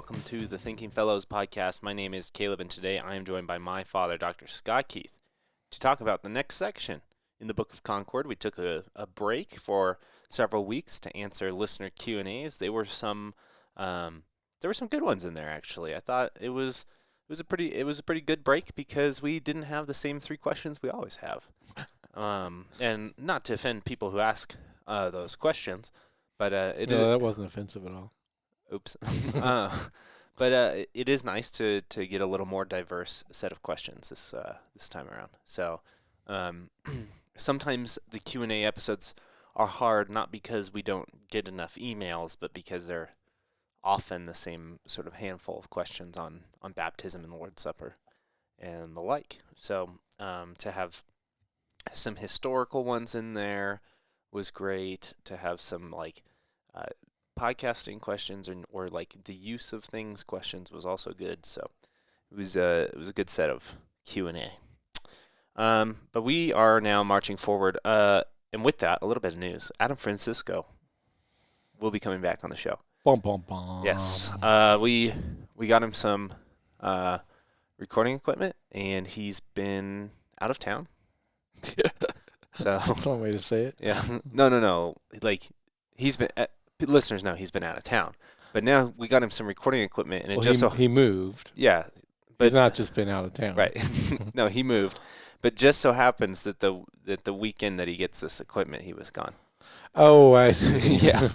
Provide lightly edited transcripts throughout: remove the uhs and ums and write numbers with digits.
welcome to the Thinking Fellows podcast. My name is Caleb, and today I am joined by my father, Dr. Scott Keith, to talk about the next section in the Book of Concord. We took a break for several weeks to answer listener Q&As. There were some good ones in there, actually. I thought it was a pretty good break because we didn't have the same three questions we always have. And not to offend people who ask those questions, but that wasn't offensive at all. Oops. But it is nice to get a little more diverse set of questions this time around. So sometimes the Q&A episodes are hard, not because we don't get enough emails, but because they're often the same sort of handful of questions on baptism and the Lord's Supper and the like. So to have some historical ones in there was great. To have some podcasting questions or like the use of things questions was also good. So it was a good set of Q&A. But we are now marching forward. And with that, a little bit of news. Adam Francisco will be coming back on the show. Bum, bum, bum. Yes. We got him some recording equipment, and he's been out of town. So that's one way to say it. Yeah. No. Like he's been. Listeners know he's been out of town, but now we got him some recording equipment, and he moved. Yeah, but he's not just been out of town, right? No, he moved, but just so happens that the weekend that he gets this equipment, he was gone. Oh, I see. Yeah,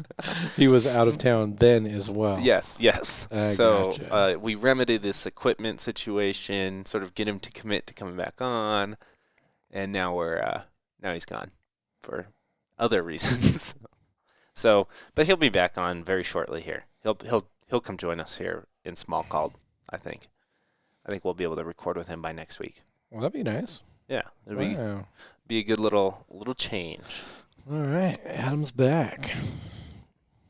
he was out of town then as well. Yes. So gotcha. We remedied this equipment situation, sort of get him to commit to coming back on, and now now he's gone for other reasons. So, but he'll be back on very shortly here. He'll come join us here in Smalcald, I think. I think we'll be able to record with him by next week. Well, that'd be nice. Yeah, it'll be a good little change. All right, Adam's back.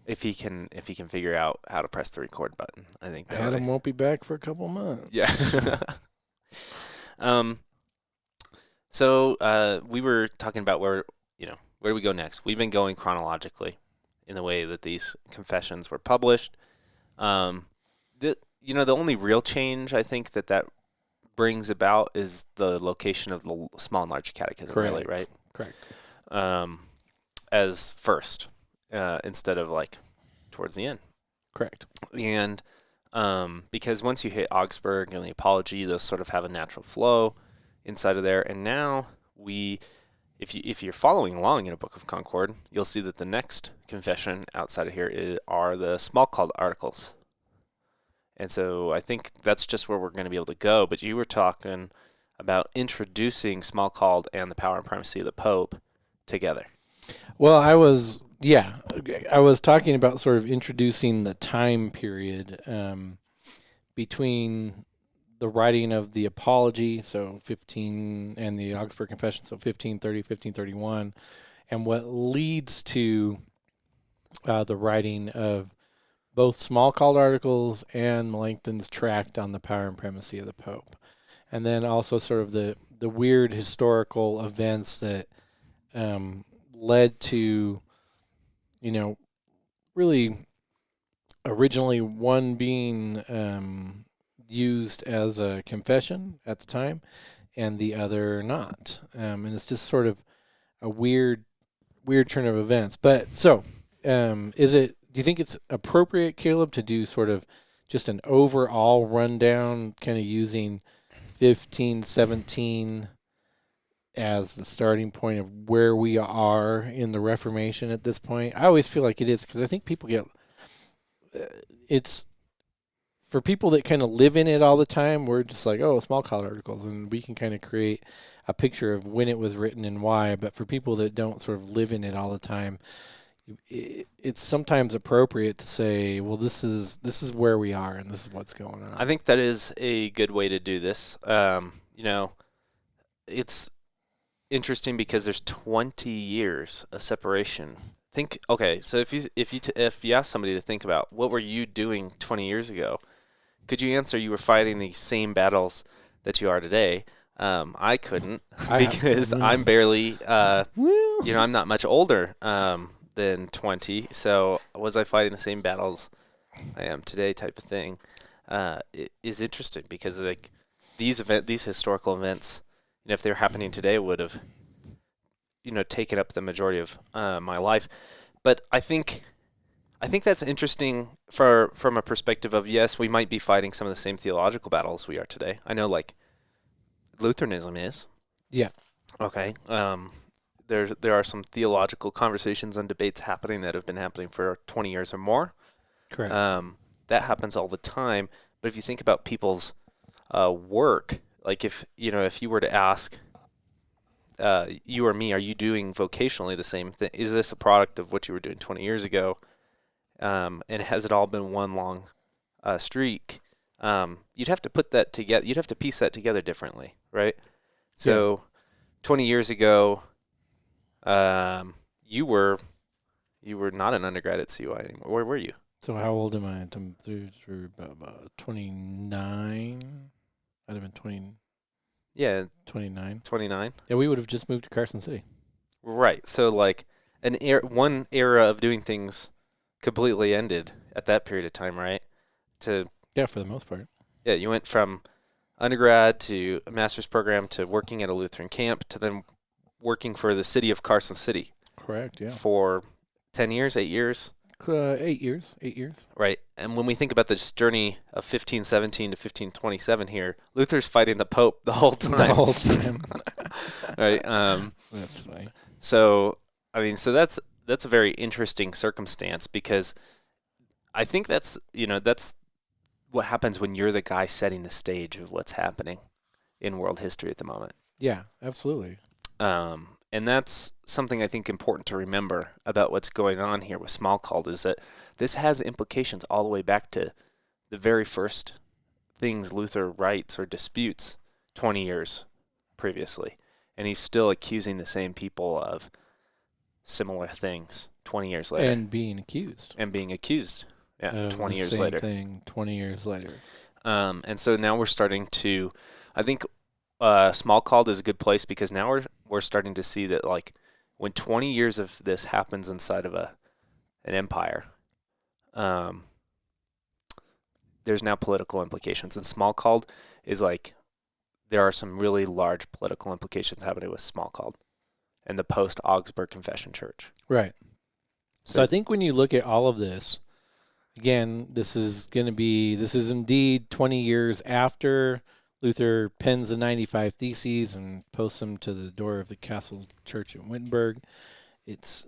If he can figure out how to press the record button, I think Adam won't be back for a couple months. Yeah. So we were talking about where do we go next? We've been going chronologically in the way that these confessions were published. The only real change I think that brings about is the location of the Small and Large Catechism. Correct. Really, right? Correct. As first, instead of towards the end. Correct. And because once you hit Augsburg and the Apology, those sort of have a natural flow inside of there. And now if you're following along in a Book of Concord, you'll see that the next confession outside of here are the Smalcald articles. And so I think that's just where we're going to be able to go. But you were talking about introducing Smalcald and the power and primacy of the Pope together. Well, I was talking about sort of introducing the time period between the writing of the Apology, so 15, and the Augsburg Confession, so 1530, 1531, and what leads to the writing of both Smalcald articles and Melanchthon's tract on the power and primacy of the Pope. And then also sort of the weird historical events that led to, really originally one being used as a confession at the time and the other not. And it's just sort of a weird turn of events. But so do you think it's appropriate, Caleb, to do sort of just an overall rundown, kind of using 1517 as the starting point of where we are in the Reformation at this point? I always feel like it is, because I think people get it's for people that kind of live in it all the time. We're just like, oh, Smalcald articles, and we can kind of create a picture of when it was written and why. But for people that don't sort of live in it all the time, it's sometimes appropriate to say, well, this is where we are and this is what's going on. I think that is a good way to do this. It's interesting because there's 20 years of separation. So if you ask somebody to think about what were you doing 20 years ago, could you answer you were fighting the same battles that you are today? I couldn't because I'm barely, I'm not much older than 20. So was I fighting the same battles I am today type of thing, is interesting because like these historical events, if they were happening today, would have taken up the majority of my life. But I think that's interesting from a perspective of, yes, we might be fighting some of the same theological battles we are today. I know, like, Lutheranism is. Yeah. Okay. There are some theological conversations and debates happening that have been happening for 20 years or more. Correct. That happens all the time. But if you think about people's work, like if you were to ask you or me, are you doing vocationally the same thing? Is this a product of what you were doing 20 years ago? And has it all been one long streak? You'd have to put that together. You'd have to piece that together differently, right? So, 20 years ago, you were not an undergrad at CUI anymore. Where were you? So how old am I? I'm through about 29. I'd have been 20, Yeah, 29. 29. Yeah, we would have just moved to Carson City. Right. So like one era of doing things completely ended at that period of time, right? Yeah, for the most part. Yeah, you went from undergrad to a master's program to working at a Lutheran camp to then working for the city of Carson City. Correct, yeah. For 10 years, 8 years. 8 years. 8 years. Right. And when we think about this journey of 1517 to 1527 here, Luther's fighting the Pope the whole time. The whole time. Right. That's funny. So, I mean, that's a very interesting circumstance because I think that's what happens when you're the guy setting the stage of what's happening in world history at the moment. Yeah, absolutely. And that's something I think important to remember about what's going on here with Smalcald is that this has implications all the way back to the very first things Luther writes or disputes 20 years previously. And he's still accusing the same people of similar things 20 years later. And being accused. Yeah, 20 years same later. Thing 20 years later. And so now we're starting to, I think Smalcald is a good place because now we're starting to see that like when 20 years of this happens inside of an empire, there's now political implications. And Smalcald is like there are some really large political implications happening with Smalcald and the post-Augsburg Confession Church. Right. So I think when you look at all of this, again, this is indeed 20 years after Luther pens the 95 Theses and posts them to the door of the Castle Church in Wittenberg. It's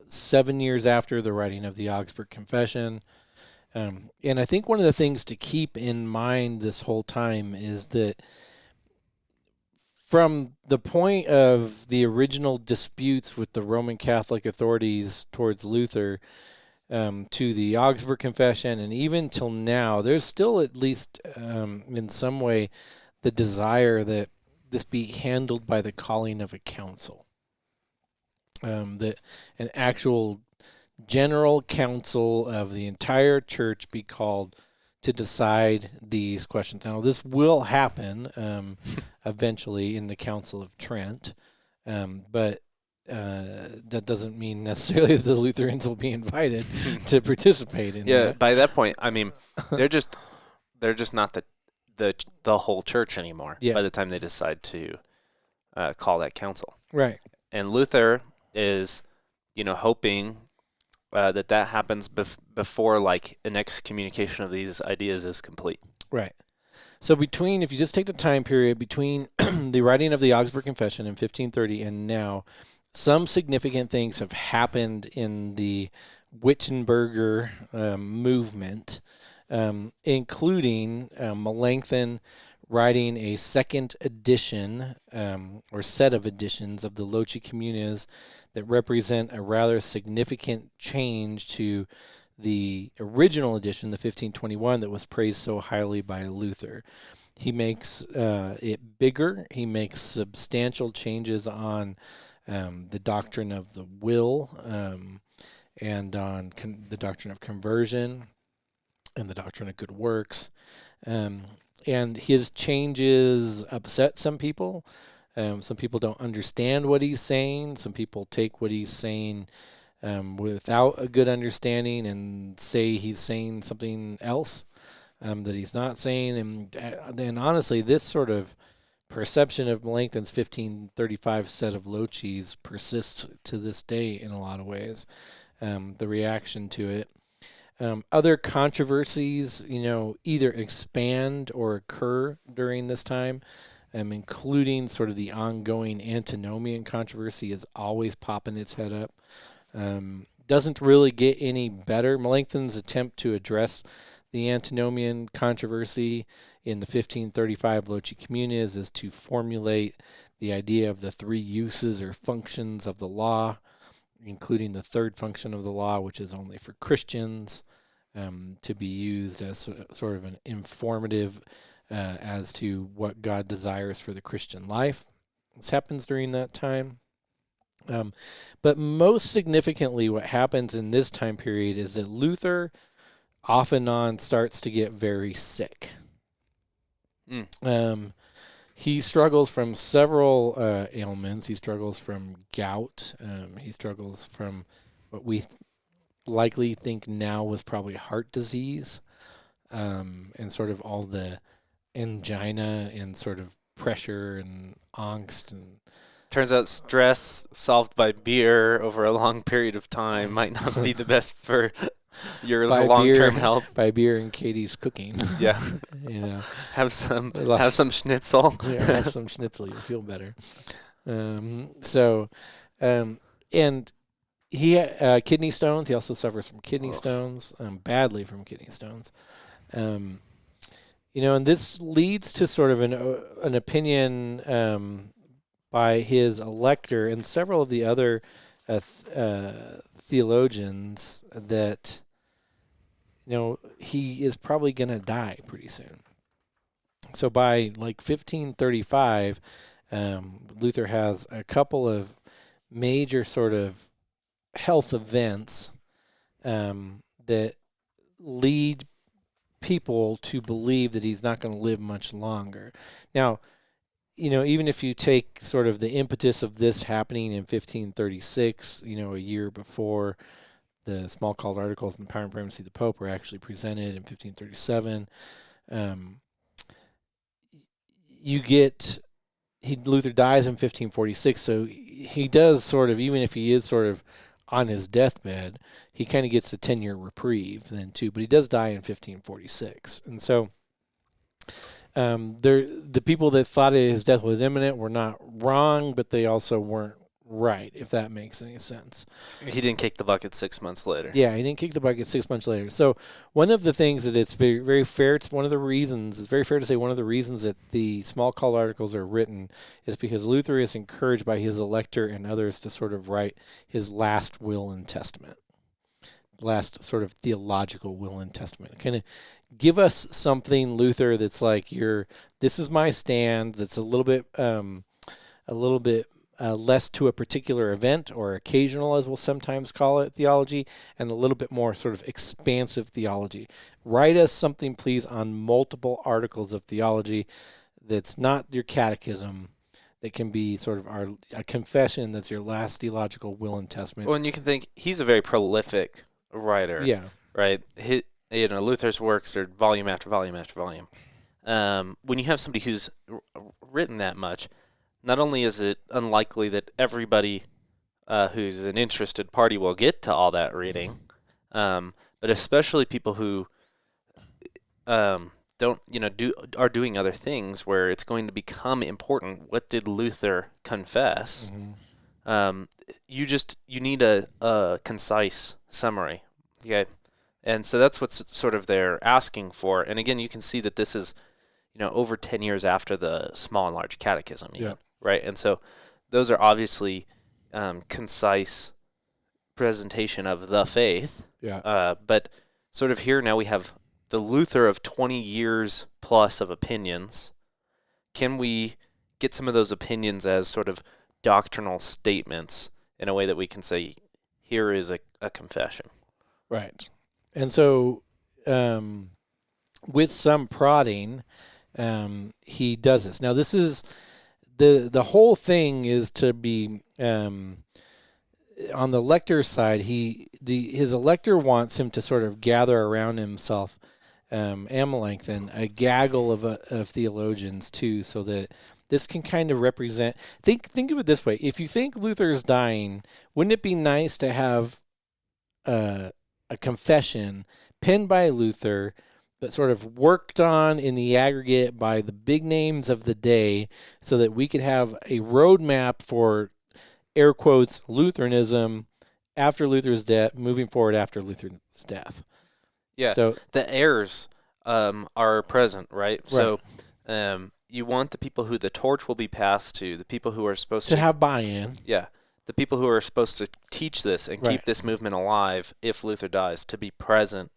7 years after the writing of the Augsburg Confession. And I think one of the things to keep in mind this whole time is that from the point of the original disputes with the Roman Catholic authorities towards Luther to the Augsburg Confession, and even till now, there's still at least in some way the desire that this be handled by the calling of a council. That an actual general council of the entire church be called to decide these questions. Now, this will happen eventually in the Council of Trent, but that doesn't mean necessarily the Lutherans will be invited to participate in that. Yeah, by that point, I mean they're just not the whole church anymore. Yeah. By the time they decide to call that council, Right. and Luther is, hoping that happens before like an excommunication of these ideas is complete. Right. So if you just take the time period between the writing of the Augsburg Confession in 1530 and now, some significant things have happened in the Wittenberger movement, including Melanchthon writing a second edition or set of editions of the Loci Communias that represent a rather significant change to the original edition, the 1521, that was praised so highly by Luther. He makes it bigger. He makes substantial changes on the doctrine of the will and on the doctrine of conversion and the doctrine of good works. And his changes upset some people. Some people don't understand what he's saying. Some people take what he's saying without a good understanding and say he's saying something else that he's not saying. And then honestly, this sort of perception of Melanchthon's 1535 set of lochies persists to this day in a lot of ways. The reaction to it. Other controversies, either expand or occur during this time, including sort of the ongoing antinomian controversy is always popping its head up. Doesn't really get any better. Melanchthon's attempt to address the antinomian controversy in the 1535 Loci Communias is to formulate the idea of the three uses or functions of the law, including the third function of the law, which is only for Christians, to be used as sort of an informative as to what God desires for the Christian life. This happens during that time. But most significantly, what happens in this time period is that Luther off and on starts to get very sick. He struggles from several ailments. He struggles from gout. He struggles from what we likely think now was probably heart disease, and sort of all the angina and sort of pressure and angst. And turns out stress solved by beer over a long period of time might not be the best for your long-term health. By beer and Katie's cooking. Yeah. Have some schnitzel. Yeah, have some schnitzel. You'll feel better. And he had kidney stones. He also suffers from kidney stones, badly from kidney stones. And this leads to sort of an opinion by his elector and several of the other theologians that he is probably going to die pretty soon. So by 1535, Luther has a couple of major sort of health events that lead people to believe that he's not going to live much longer. Now, even if you take sort of the impetus of this happening in 1536, a year before the Smalcald articles in the Power and Primacy of the Pope were actually presented in 1537, Luther dies in 1546, so he does sort of, even if he is sort of on his deathbed, he kind of gets a 10-year reprieve then too, but he does die in 1546. And so the people that thought his death was imminent were not wrong, but they also weren't right, if that makes any sense. He didn't kick the bucket 6 months later. Yeah, he didn't kick the bucket 6 months later. So one of the things that it's very, very fair, it's very fair to say one of the reasons that the Smalcald articles are written is because Luther is encouraged by his elector and others to sort of write his last will and testament, last sort of theological will and testament. Kind of give us something, Luther, that's like this is my stand, that's a little bit less to a particular event or occasional, as we'll sometimes call it, theology, and a little bit more sort of expansive theology. Write us something, please, on multiple articles of theology that's not your catechism, that can be sort of a confession that's your last theological will and testament. Well, and you can think he's a very prolific writer. Yeah. Right? Luther's works are volume after volume after volume. When you have somebody who's written that much, not only is it unlikely that everybody who's an interested party will get to all that reading, but especially people who are doing other things where it's going to become important. What did Luther confess? Mm-hmm. You need a concise summary. Okay, and so that's what's sort of they're asking for. And again, you can see that this is over 10 years after the Small and Large Catechism. Yeah. Right, and so those are obviously concise presentation of the faith. Yeah. But sort of here now we have the Luther of 20 years plus of opinions. Can we get some of those opinions as sort of doctrinal statements in a way that we can say, here is a confession? Right. And so with some prodding, he does this. Now, this is... The whole thing is to be on the elector's side, his elector wants him to sort of gather around himself, and Melanchthon, a gaggle of theologians too, so that this can kind of represent. Think of it this way: if you think Luther's dying, wouldn't it be nice to have a confession penned by Luther, but sort of worked on in the aggregate by the big names of the day, so that we could have a roadmap for, air quotes, Lutheranism after Luther's death, moving forward after Luther's death. Yeah, So the heirs are present, right? right, So you want the people who the torch will be passed to, the people who are supposed to to, have buy-in. yeah, the people who are supposed to teach this and Right. keep this movement alive if Luther dies, to be present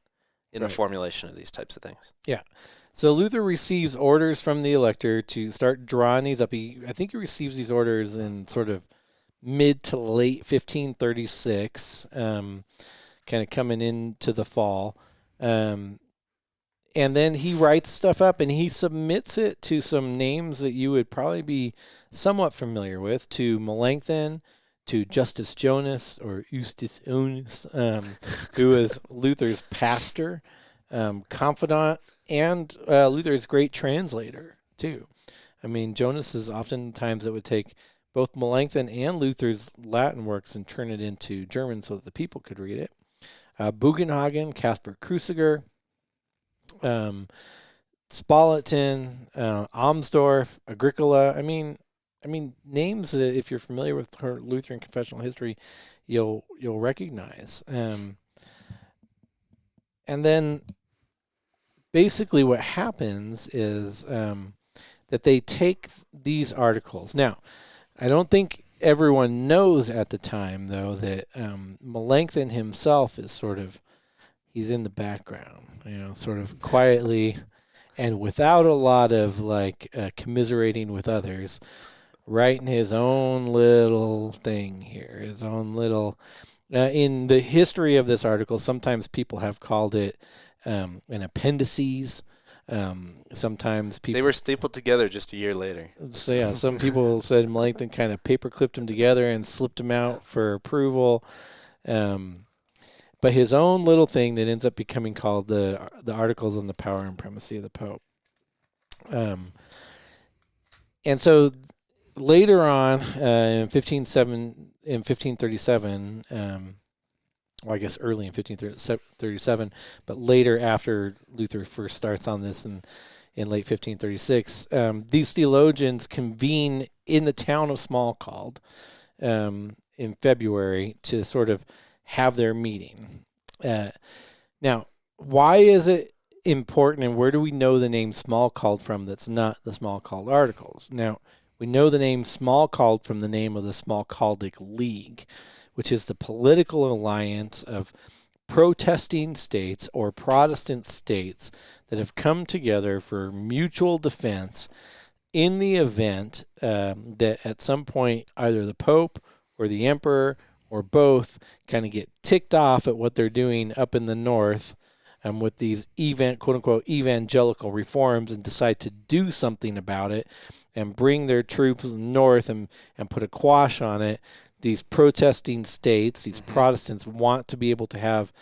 in the Right. formulation of these types of things. Yeah. So Luther receives orders from the elector to start drawing these up. I think he receives these orders in sort of mid to late 1536, kind of coming into the fall. And then he writes stuff up and he submits it to some names that you would probably be somewhat familiar with, to Melanchthon, to Justus Jonas, or Eustace Jonas, who was Luther's pastor, confidant, and Luther's great translator, too. I mean, Jonas is oftentimes it would take both Melanchthon and Luther's Latin works and turn it into German so that the people could read it. Bugenhagen, Caspar Cruciger, Spalatin, Amsdorf, Agricola. I mean names that if you're familiar with her Lutheran confessional history, you'll recognize. And then basically what happens is that they take these articles. Now, I don't think everyone knows at the time, though, that Melanchthon himself is he's in the background, sort of quietly and without a lot of commiserating with others, writing his own little thing here, his own little. In the history of this article, sometimes people have called it an appendices. Sometimes people. They were stapled together just a year later. So yeah, some people said Melanchthon kind of paper clipped them together and slipped them out for approval. But his own little thing that ends up becoming called the Articles on the Power and Primacy of the Pope. And so later on, in 1537, well, I guess early in 1537, but later after Luther first starts on this in late 1536, these theologians convene in the town of Smalcald in February to sort of have their meeting. Now, why is it important, and where do we know the name Smalcald from that's not the Smalcald Articles? Now, we know the name Smalcald from the name of the Smalcaldic League, which is the political alliance of protesting states or Protestant states that have come together for mutual defense in the event that at some point either the Pope or the Emperor or both kind of get ticked off at what they're doing up in the north with these quote-unquote evangelical reforms and decide to do something about it and bring their troops north and put a quash on it. These protesting states, these Protestants, want to be able to have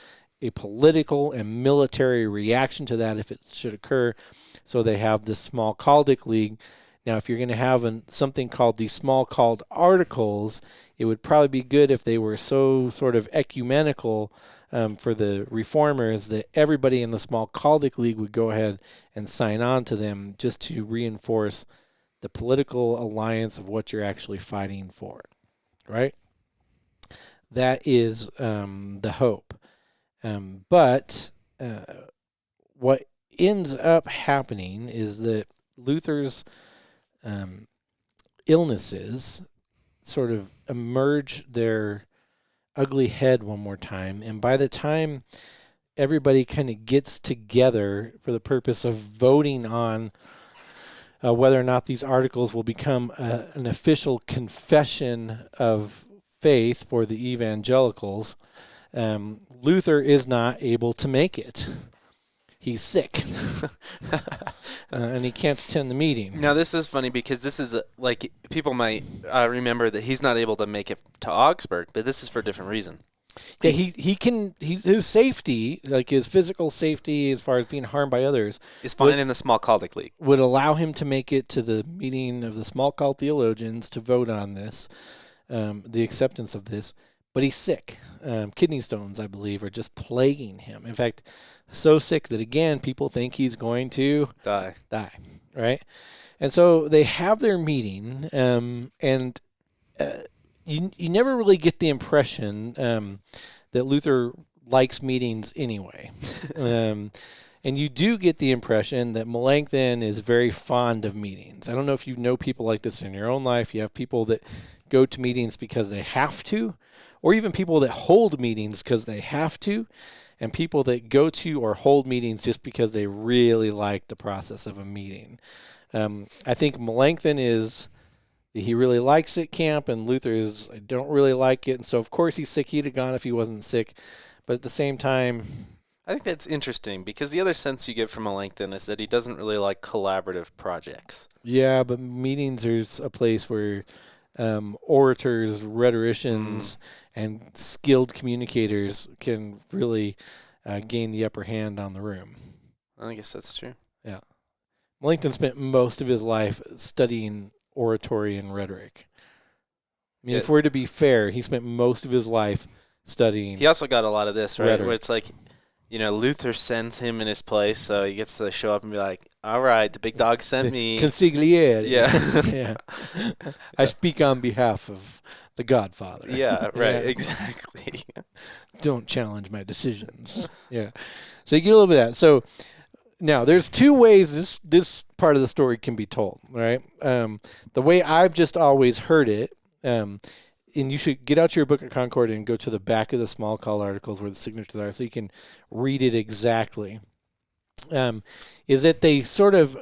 a political and military reaction to that if it should occur. So they have this Smalcaldic League. Now, if you're going to have something called the Smalcald Articles, it would probably be good if they were so sort of ecumenical for the reformers that everybody in the Smalcaldic League would go ahead and sign on to them, just to reinforce the political alliance of what you're actually fighting for, right? That is the hope. But what ends up happening is that Luther's illnesses sort of emerge their ugly head one more time, and by the time everybody kind of gets together for the purpose of voting on whether or not these articles will become an official confession of faith for the evangelicals, Luther is not able to make it. he's sick and he can't attend the meeting. Now, this is funny because this is like people might remember that he's not able to make it to Augsburg, but this is for a different reason. Yeah, his safety, like his physical safety as far as being harmed by others, Is fine in the Smalcaldic League. would allow him to make it to the meeting of the Smalcald theologians to vote on this, the acceptance of this. But he's sick. Kidney stones, I believe, are just plaguing him. In fact, so sick that, again, people think he's going to Die. right? And so they have their meeting, and you never really get the impression that Luther likes meetings anyway. And you do get the impression that Melanchthon is very fond of meetings. I don't know if you know people like this in your own life. You have people that go to meetings because they have to, or even people that hold meetings because they have to, and people that go to or hold meetings just because they really like the process of a meeting. I think Melanchthon he really likes it camp, and Luther is, I don't really like it. And so, of course, he's sick. He'd have gone if he wasn't sick. But at the same time, I think that's interesting because the other sense you get from Melanchthon is that he doesn't really like collaborative projects. yeah, but meetings are a place where orators, rhetoricians, and skilled communicators can really gain the upper hand on the room. I guess that's true. Yeah. Melanchthon spent most of his life studying oratory and rhetoric. I mean, if we're to be fair, he spent most of his life studying. He also got a lot of this, right? Rhetoric. Where it's like, Luther sends him in his place, so he gets to show up and be like, all right, the big dog sent me. Consigliere. Yeah. Yeah. I speak on behalf of the Godfather. Yeah, right, Yeah. exactly. Don't challenge my decisions. Yeah. So you get a little bit of that. So now there's two ways this part of the story can be told, right? The way I've just always heard it, and you should get out your Book of Concord and go to the back of the Smalcald articles where the signatures are so you can read it exactly, is that they sort of,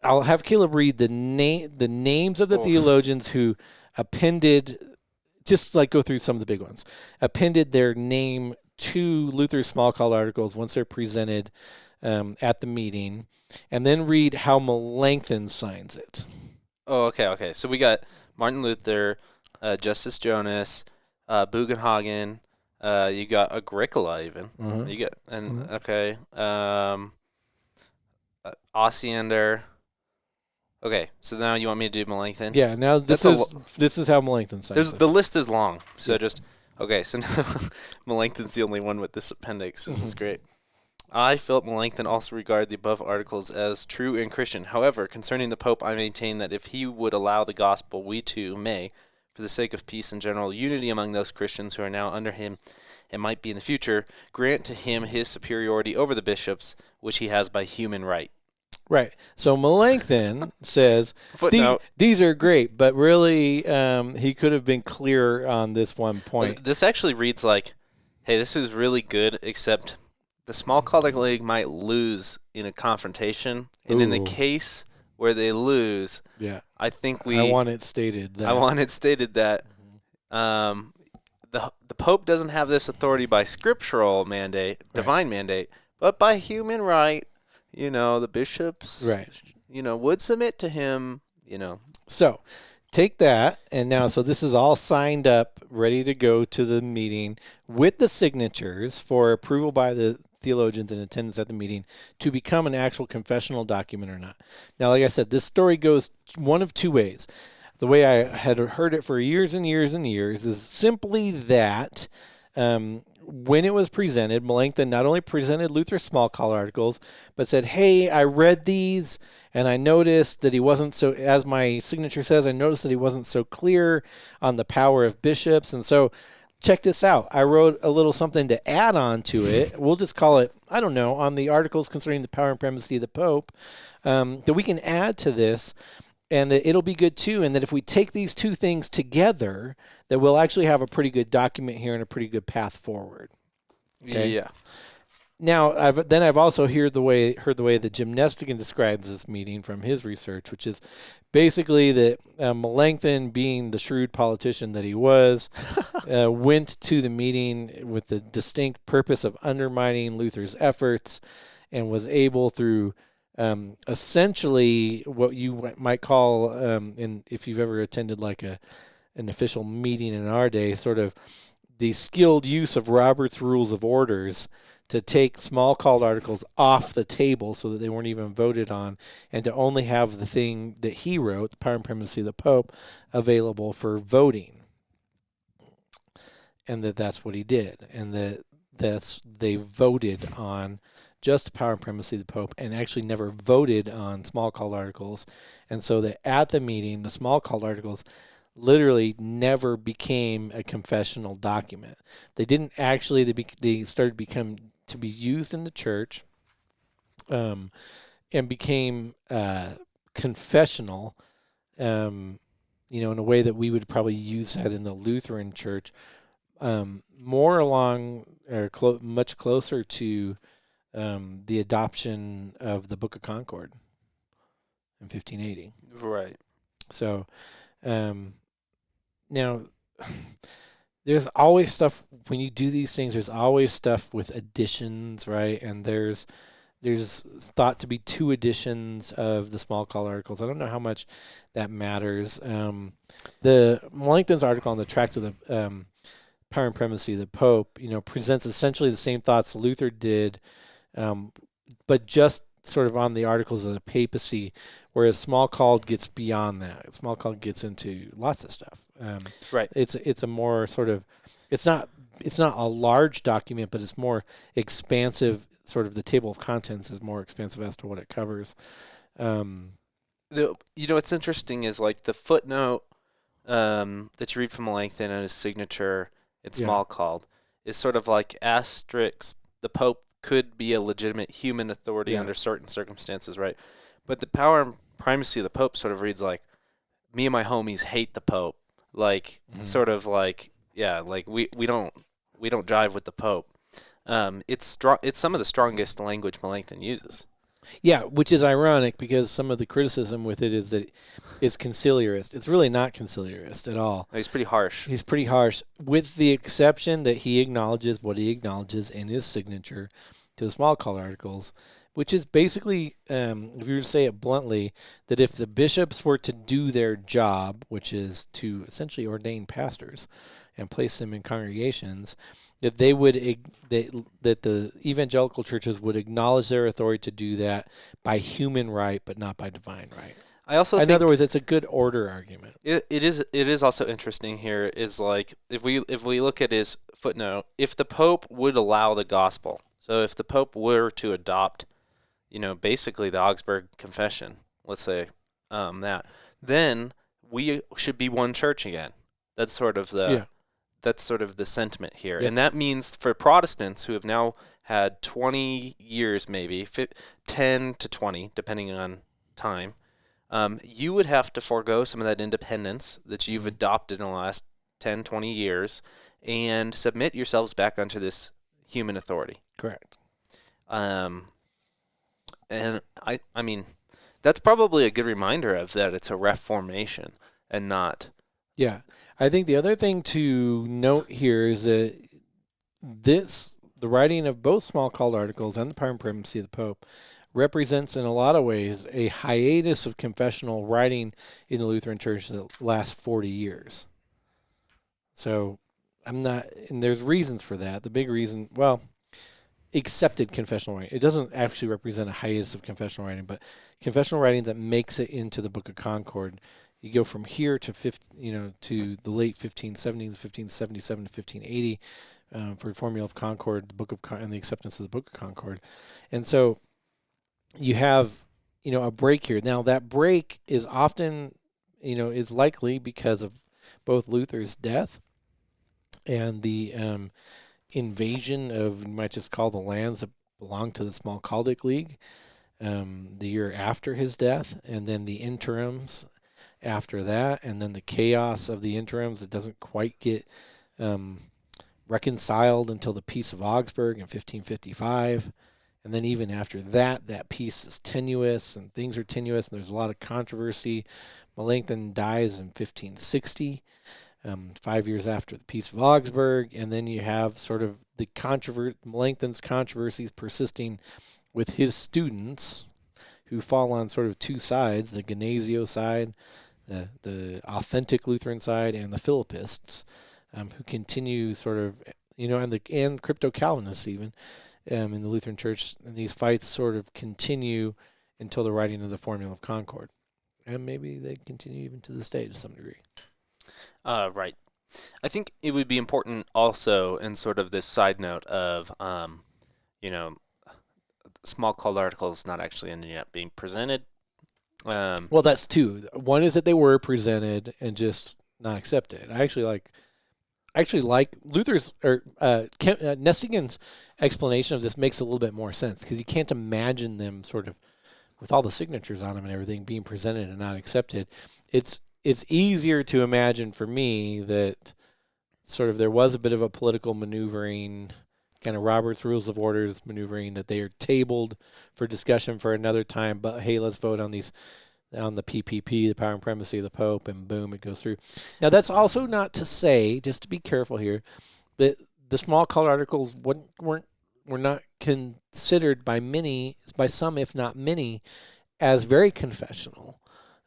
I'll have Caleb read the names of the theologians who appended, just like go through some of the big ones, appended their name to Luther's Smalcald articles once they're presented at the meeting, and then read how Melanchthon signs it. Oh, okay. So we got Martin Luther, Justus Jonas, Bugenhagen. You got Agricola even. Uh-huh. You got okay. Osiander. Okay, so now you want me to do Melanchthon? Yeah. Now this is how Melanchthon signs it. The list is long, so just okay. So now Melanchthon's the only one with this appendix. This is great. I, Philip Melanchthon, also regard the above articles as true and Christian. However, concerning the Pope, I maintain that if he would allow the gospel, we too may, for the sake of peace and general unity among those Christians who are now under him and might be in the future, grant to him his superiority over the bishops, which he has by human right. Right. So Melanchthon says these are great, but really he could have been clearer on this one point. This actually reads like, hey, this is really good, except the Smalcaldic League might lose in a confrontation, and in the case where they lose, I think I want it stated that. The Pope doesn't have this authority by scriptural mandate, divine mandate, but by human right. The bishops, would submit to him. So take that, and now, so this is all signed up, ready to go to the meeting with the signatures for approval by the theologians in attendance at the meeting to become an actual confessional document or not. Now, like I said, this story goes one of two ways. The way I had heard it for years and years and years is simply that when it was presented, Melanchthon not only presented Luther's Smalcald articles, but said, hey, I read these, and I noticed that he wasn't so, as my signature says, I noticed that he wasn't so clear on the power of bishops, and so check this out. I wrote a little something to add on to it. We'll just call it, I don't know, on the articles concerning the power and primacy of the Pope, that we can add to this, and that it'll be good too, and that if we take these two things together, that we'll actually have a pretty good document here and a pretty good path forward. Okay? Yeah. Now, I've also heard the way that Jim Nestigan describes this meeting from his research, which is basically that Melanchthon, being the shrewd politician that he was, went to the meeting with the distinct purpose of undermining Luther's efforts, and was able through essentially what you might call, if you've ever attended like an official meeting in our day, sort of the skilled use of Robert's Rules of Orders to take Smalcald articles off the table so that they weren't even voted on, and to only have the thing that he wrote, the Power and Primacy of the Pope, available for voting. And that's what he did. And they voted on just the Power and Primacy of the Pope, and actually never voted on Smalcald articles. And so that at the meeting, the Smalcald articles literally never became a confessional document. They didn't actually. They started to be used in the church, and became confessional. In a way that we would probably use that in the Lutheran Church, more along or much closer to the adoption of the Book of Concord in 1580. Right. So. Now, there's always stuff when you do these things. There's always stuff with additions, right? And there's thought to be 2 editions of the Smalcald articles. I don't know how much that matters. The Melanchthon's article on the Tract of the Power and Primacy of the Pope, presents essentially the same thoughts Luther did, but just sort of on the articles of the papacy, whereas Smalcald gets beyond that. Smalcald gets into lots of stuff. Right. It's a more sort of, it's not a large document, but it's more expansive. Sort of the table of contents is more expansive as to what it covers. What's interesting is like the footnote that you read from Melanchthon and his signature in Smalcald is sort of like asterisk. The Pope could be a legitimate human authority under certain circumstances, right? But the Power and Primacy of the Pope sort of reads like, me and my homies hate the Pope. Like, sort of like, like we don't jive with the Pope. It's strong. It's some of the strongest language Melanchthon uses. Yeah, which is ironic because some of the criticism with it is that it's conciliarist. It's really not conciliarist at all. He's pretty harsh. He's pretty harsh, with the exception that he acknowledges what he acknowledges in his signature to the Smalcald articles, which is basically, if you were to say it bluntly, that if the bishops were to do their job, which is to essentially ordain pastors and place them in congregations, that they would that the evangelical churches would acknowledge their authority to do that by human right, but not by divine right. I also in think other words, it's a good order argument. It is also interesting here is like if we look at his footnote, if the Pope would allow the gospel, so if the Pope were to adopt, basically the Augsburg Confession, let's say then we should be one church again. That's sort of the sentiment here. Yep. And that means for Protestants who have now had 20 years, maybe 10 to 20, depending on time, you would have to forego some of that independence that you've adopted in the last 10, 20 years and submit yourselves back onto this human authority. Correct. And I mean, that's probably a good reminder of that it's a reformation and not. Yeah. I think the other thing to note here is that the writing of both Smalcald articles and the Power and Primacy of the Pope represents in a lot of ways a hiatus of confessional writing in the Lutheran Church that lasts 40 years. So and there's reasons for that. The big reason, accepted confessional writing. It doesn't actually represent a hiatus of confessional writing, but confessional writing that makes it into the Book of Concord. You go from here to to the late 1570s, 1577 to 1580, for the Formula of Concord, the Book of and the acceptance of the Book of Concord, and so you have a break here. Now that break is often is likely because of both Luther's death and the invasion of, you might just call, the lands that belong to the Smalcaldic League the year after his death, and then the interims after that, and then the chaos of the interims that doesn't quite get reconciled until the Peace of Augsburg in 1555. And then even after that, that peace is tenuous and things are tenuous and there's a lot of controversy. Melanchthon dies in 1560, 5 years after the Peace of Augsburg. And then you have sort of the Melanchthon's controversies persisting with his students who fall on sort of two sides, the Gnasio side, the authentic Lutheran side, and the Philippists, who continue sort of, and crypto-Calvinists even, in the Lutheran Church, and these fights sort of continue until the writing of the Formula of Concord. And maybe they continue even to this day to some degree. Right. I think it would be important also in sort of this side note of, Smalcald articles not actually ending up being presented. Well, that's two. One is that they were presented and just not accepted. I actually like Luther's or Nestingen's explanation of this makes a little bit more sense because you can't imagine them sort of with all the signatures on them and everything being presented and not accepted. It's easier to imagine for me that sort of there was a bit of a political maneuvering, kind of Robert's Rules of Orders maneuvering, that they are tabled for discussion for another time, but hey, let's vote on these, on the PPP, the power and primacy of the Pope, and boom, it goes through. Now, that's also not to say, just to be careful here, that the Smalcald articles were not considered by some, if not many, as very confessional,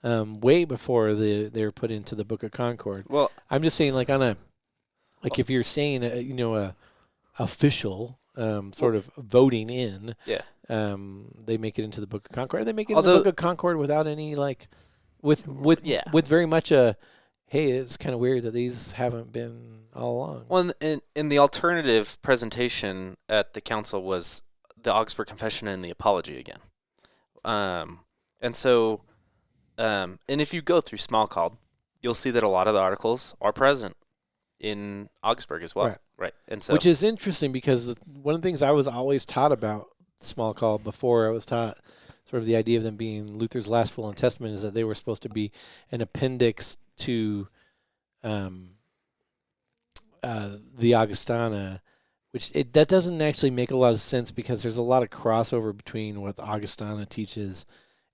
way before they were put into the Book of Concord. Well, I'm just saying, if you're saying, a official sort of voting in, yeah. They make it into the Book of Concord. They make it into the Book of Concord without any with very much a, hey, it's kind of weird that these haven't been all along. Well, in the alternative presentation at the council was the Augsburg Confession and the Apology again. And so, and if you go through Smalcald, you'll see that a lot of the articles are present in Augsburg as well. Right. And so, which is interesting because one of the things I was always taught about Smalcald before I was taught sort of the idea of them being Luther's last will and testament is that they were supposed to be an appendix to the Augustana, which that doesn't actually make a lot of sense because there's a lot of crossover between what the Augustana teaches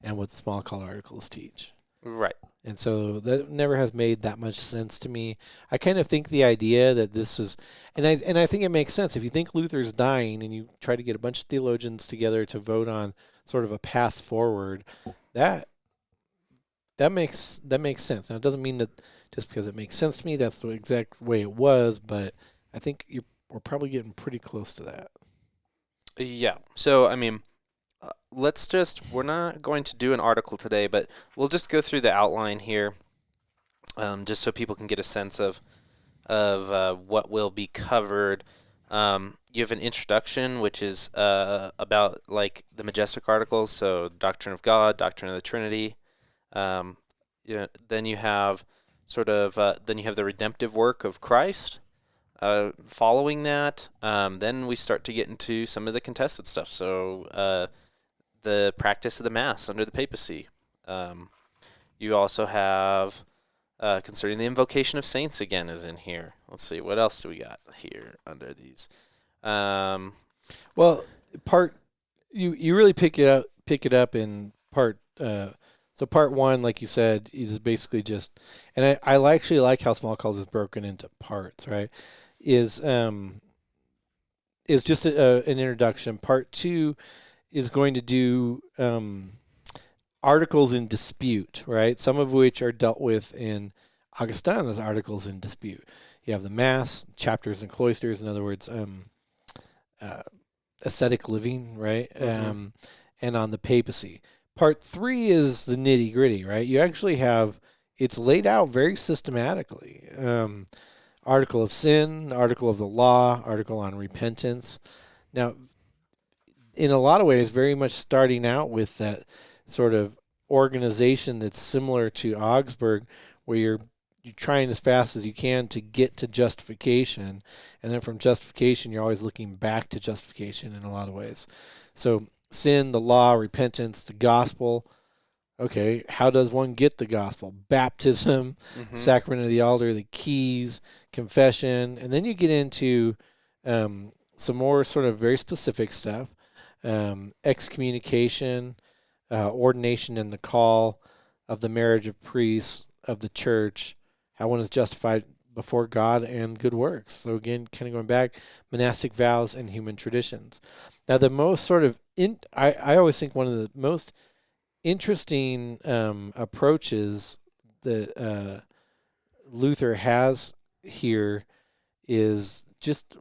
and what the Smalcald articles teach. Right. And so that never has made that much sense to me. I kind of think the idea that this is, and I think it makes sense. If you think Luther's dying and you try to get a bunch of theologians together to vote on sort of a path forward, that makes sense. Now, it doesn't mean that just because it makes sense to me, that's the exact way it was, but I think we're probably getting pretty close to that. Yeah. So, I mean, we're not going to do an article today, but we'll just go through the outline here, just so people can get a sense of what will be covered. You have an introduction, which is about like the majestic articles, so doctrine of God, doctrine of the Trinity. Then you have then you have the redemptive work of Christ. Following that, then we start to get into some of the contested stuff. So the practice of the Mass under the papacy. You also have concerning the invocation of saints again is in here. Let's see, what else do we got here under these? Well, you really pick it up in part. So part one, like you said, is basically just, and I actually like how Smalcald is broken into parts. Right, is just an introduction. Part two is going to do articles in dispute, right? Some of which are dealt with in Augustana's articles in dispute. You have the Mass, chapters and cloisters, in other words, ascetic living, right? Mm-hmm. And on the papacy. Part three is the nitty gritty, right? You actually have, it's laid out very systematically. Article of sin, article of the law, article on repentance. Now, in a lot of ways, very much starting out with that sort of organization that's similar to Augsburg, where you're trying as fast as you can to get to justification, and then from justification, you're always looking back to justification in a lot of ways. So sin, the law, repentance, the gospel. Okay, how does one get the gospel? Baptism, Mm-hmm. sacrament of the altar, the keys, confession, and then you get into some more sort of very specific stuff, excommunication, ordination and the call of the marriage of priests of the church, how one is justified before God and good works. So again, kind of going back, monastic vows and human traditions. Now, the most sort of I always think one of the most interesting approaches that Luther has here is just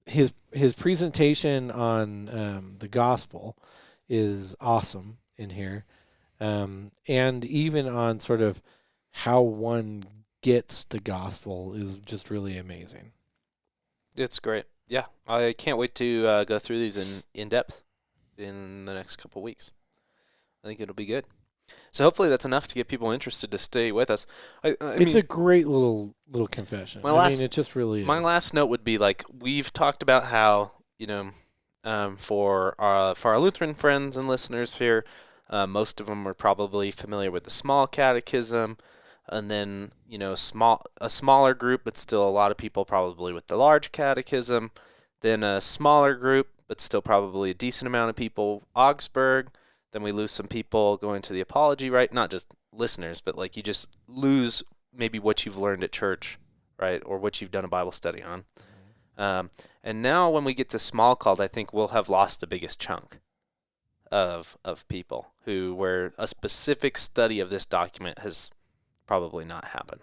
his presentation on the gospel is awesome in here, and even on sort of how one gets the gospel is just really amazing. It's great. Yeah, I can't wait to go through these in depth in the next couple weeks. I think it'll be good. So hopefully that's enough to get people interested to stay with us. It's a great little confession. It just really is. My last note would be, like, we've talked about how, for our Lutheran friends and listeners here, most of them are probably familiar with the small catechism, and then a smaller group, but still a lot of people probably with the large catechism. Then a smaller group, but still probably a decent amount of people, Augsburg. Then we lose some people going to the apology, right? Not just listeners, but like you just lose maybe what you've learned at church, right? Or what you've done a Bible study on. And now when we get to Smalcald, I think we'll have lost the biggest chunk of people where a specific study of this document has probably not happened.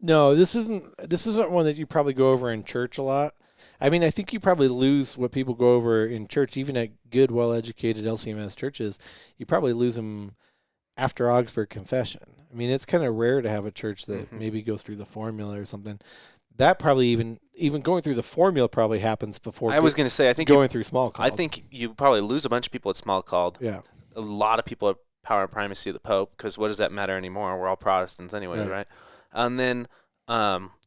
No, this isn't one that you probably go over in church a lot. I mean, I think you probably lose what people go over in church, even at good, well-educated LCMS churches. You probably lose them after Augsburg Confession. I mean, it's kind of rare to have a church that maybe goes through the formula or something. That probably even going through the formula probably happens before. I was going to say, I think going through Smalcald. I think you probably lose a bunch of people at Smalcald. Yeah, a lot of people at Power and Primacy of the Pope, because what does that matter anymore? We're all Protestants anyway, right? And then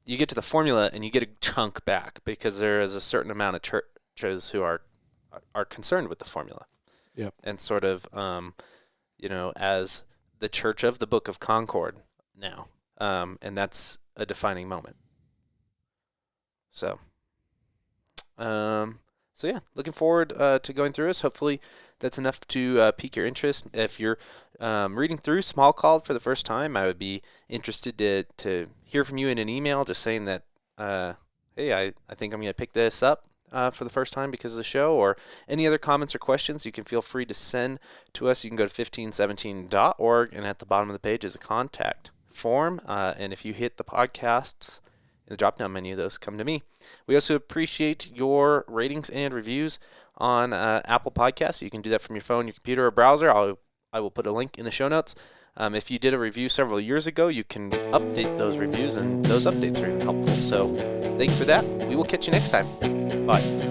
you get to the formula and you get a chunk back because there is a certain amount of churches who are concerned with the formula. Yep. And sort of, as the Church of the Book of Concord now. And that's a defining moment. So yeah, looking forward to going through this. Hopefully that's enough to pique your interest. If you're reading through Smalcald for the first time, I would be interested to hear from you in an email just saying that, hey, I think I'm going to pick this up for the first time because of the show, or any other comments or questions you can feel free to send to us. You can go to 1517.org, and at the bottom of the page is a contact form, and if you hit the podcasts in the drop-down menu, those come to me. We also appreciate your ratings and reviews on Apple Podcasts. You can do that from your phone, your computer, or browser. I will put a link in the show notes. If you did a review several years ago, you can update those reviews, and those updates are even helpful. So thank you for that. We will catch you next time. Bye.